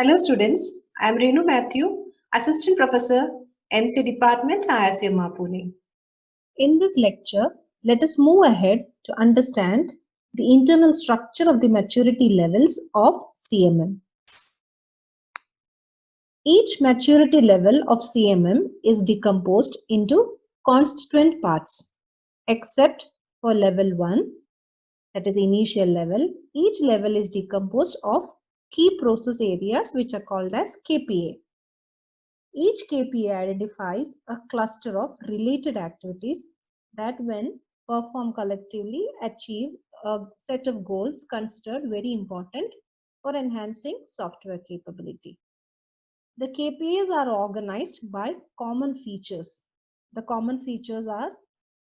Hello students, I am Renu Matthew, Assistant Professor, MC Department, IISM Pune. In this lecture, let us move ahead to understand the internal structure of the maturity levels of CMM. Each maturity level of CMM is decomposed into constituent parts, except for level 1, that is initial level. Each level is decomposed of key process areas which are called as KPA. Each KPA identifies a cluster of related activities that, when performed collectively, achieve a set of goals considered very important for enhancing software capability. The KPAs are organized by common features. The common features are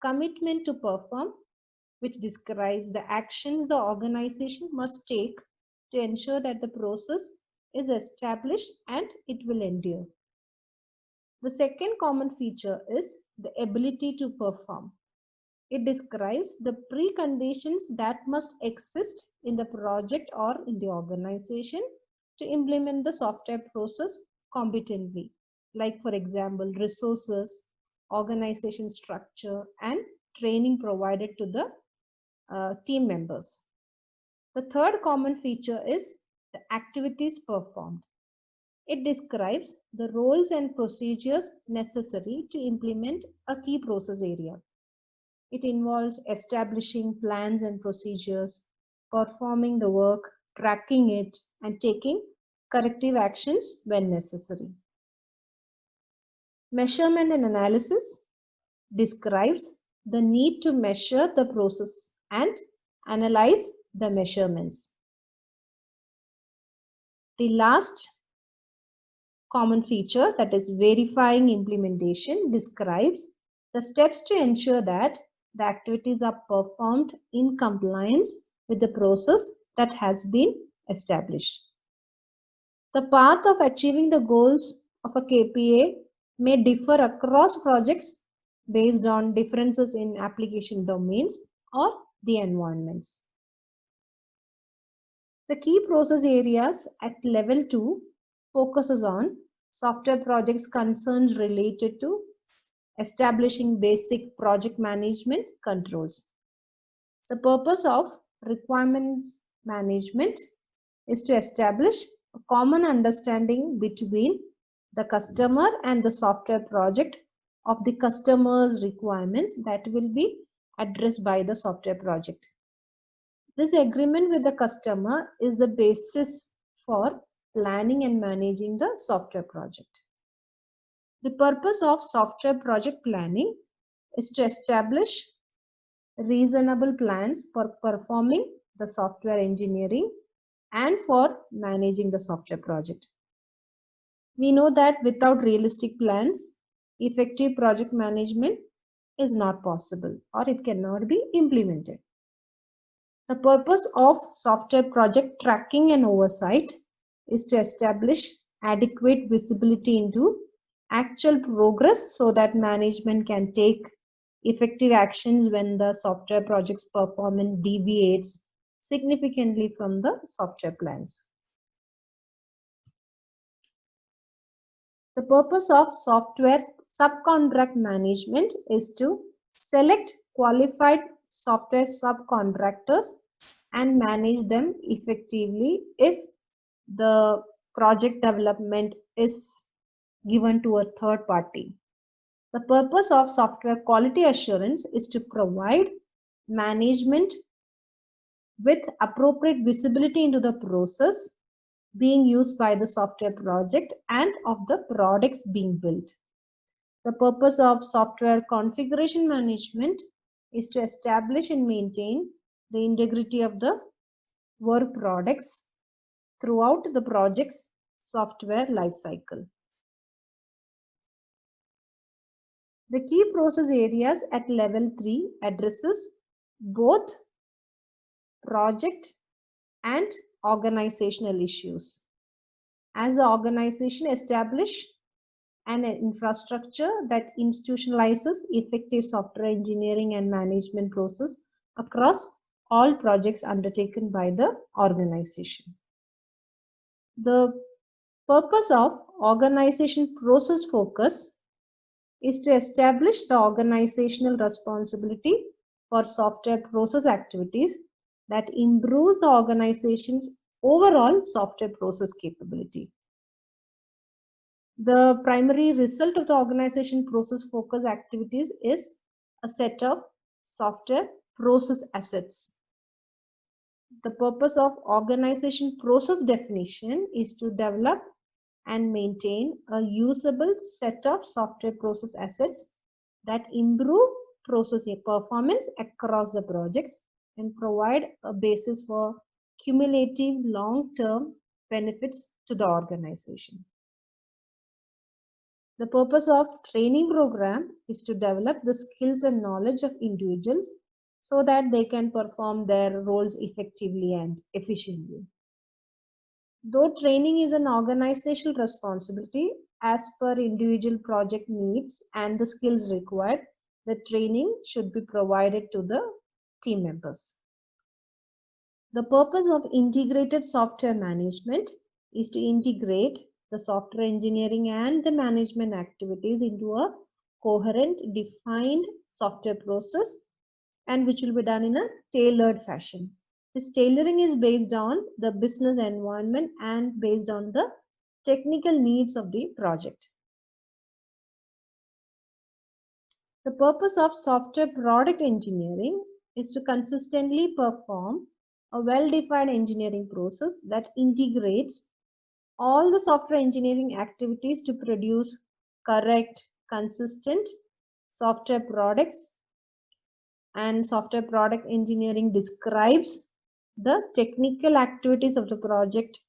commitment to perform, which describes the actions the organization must take to ensure that the process is established and it will endure. The second common feature is the ability to perform. It describes the preconditions that must exist in the project or in the organization to implement the software process competently, like for example, resources, organization structure, and training provided to the team members. The third common feature is the activities performed. It describes the roles and procedures necessary to implement a key process area. It involves establishing plans and procedures, performing the work, tracking it, and taking corrective actions when necessary. Measurement and analysis describes the need to measure the process and analyze the measurements. The last common feature, that is verifying implementation, describes the steps to ensure that the activities are performed in compliance with the process that has been established. The path of achieving the goals of a KPA may differ across projects based on differences in application domains or the environments. The key process areas at level 2 focuses on software projects concerns related to establishing basic project management controls. The purpose of requirements management is to establish a common understanding between the customer and the software project of the customer's requirements that will be addressed by the software project. This agreement with the customer is the basis for planning and managing the software project. The purpose of software project planning is to establish reasonable plans for performing the software engineering and for managing the software project. We know that without realistic plans, effective project management is not possible or it cannot be implemented. The purpose of software project tracking and oversight is to establish adequate visibility into actual progress so that management can take effective actions when the software project's performance deviates significantly from the software plans. The purpose of software subcontract management is to select qualified software subcontractors and manage them effectively if the project development is given to a third party. The purpose of software quality assurance is to provide management with appropriate visibility into the process being used by the software project and of the products being built. The purpose of software configuration management is to establish and maintain the integrity of the work products throughout the project's software lifecycle. The key process areas at level 3 addresses both project and organizational issues. As the organization establish an infrastructure that institutionalizes effective software engineering and management process across all projects undertaken by the organization. The Purpose of organization process focus is to establish the organizational responsibility for software process activities that improves the organization's overall software process capability. The primary result of the organization process focus activities is a set of software process assets. The purpose of organization process definition is to develop and maintain a usable set of software process assets that improve process performance across the projects and provide a basis for cumulative long-term benefits to the organization. The purpose of training program is to develop the skills and knowledge of individuals so that they can perform their roles effectively and efficiently. Though training is an organizational responsibility, as per individual project needs and the skills required, the training should be provided to the team members. The purpose of integrated software management is to integrate the software engineering and the management activities into a coherent, defined software process, and which will be done in a tailored fashion. This tailoring is based on the business environment and based on the technical needs of the project. The purpose of software product engineering is to consistently perform a well-defined engineering process that integrates all the software engineering activities to produce correct, consistent software products. And software product engineering describes the technical activities of the project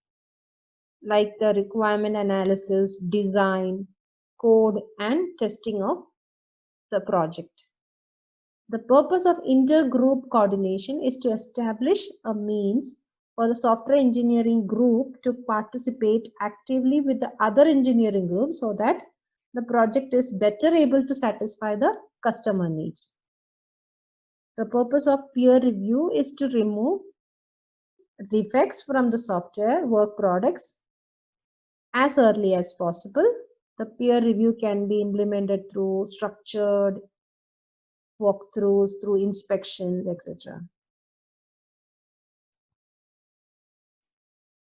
like the requirement analysis, design, code, and testing of the project. The purpose of intergroup coordination is to establish a means for the software engineering group to participate actively with the other engineering groups so that the project is better able to satisfy the customer needs. The purpose of peer review is to remove defects from the software work products as early as possible. The peer review can be implemented through structured walkthroughs, through inspections, etc.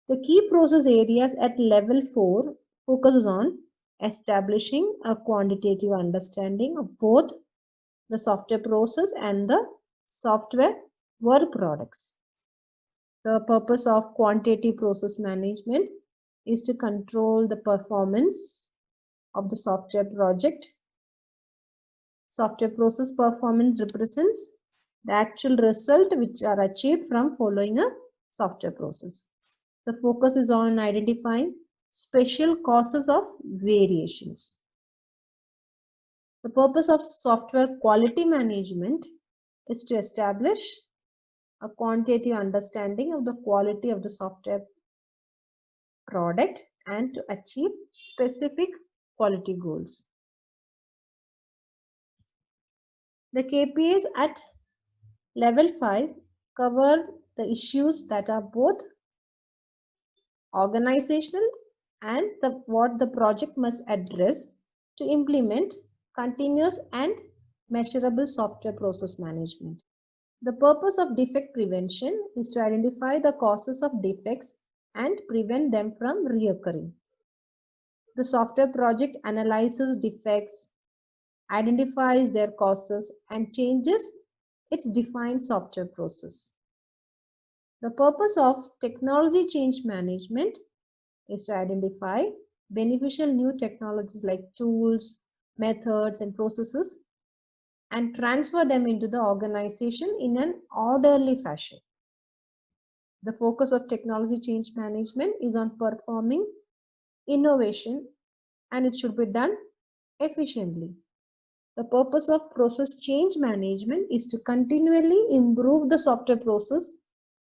The key process areas at level 4 focuses on establishing a quantitative understanding of both the software process and the software work products. The purpose of quantitative process management is to control the performance of the software project. Software process performance represents the actual result which are achieved from following a software process. The focus is on identifying special causes of variations. The purpose of software quality management is to establish a quantitative understanding of the quality of the software product and to achieve specific quality goals. The KPIs at level 5 cover the issues that are both organizational and what the project must address to implement continuous and measurable software process management. The purpose of defect prevention is to identify the causes of defects and prevent them from reoccurring. The software project analyzes defects, identifies their causes, and changes its defined software process. The purpose of technology change management is to identify beneficial new technologies like tools, methods, and processes and transfer them into the organization in an orderly fashion. The focus of technology change management is on performing innovation and it should be done efficiently. The purpose of process change management is to continually improve the software process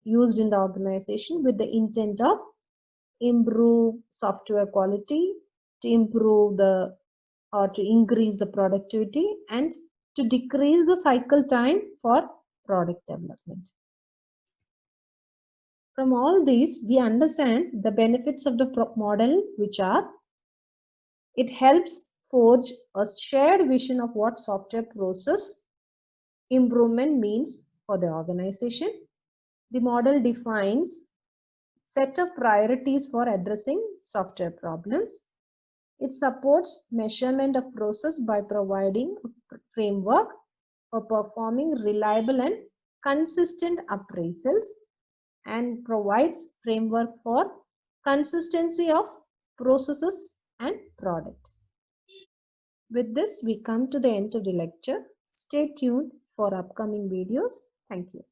used in the organization with the intent of improve software quality, to improve the or to increase the productivity and to decrease the cycle time for product development. From all these, we understand the benefits of the model, which are: it helps forge a shared vision of what software process improvement means for the organization. The model defines set of priorities for addressing software problems. It supports measurement of process by providing a framework for performing reliable and consistent appraisals, and provides framework for consistency of processes and product. With this, we come to the end of the lecture. Stay tuned for upcoming videos. Thank you.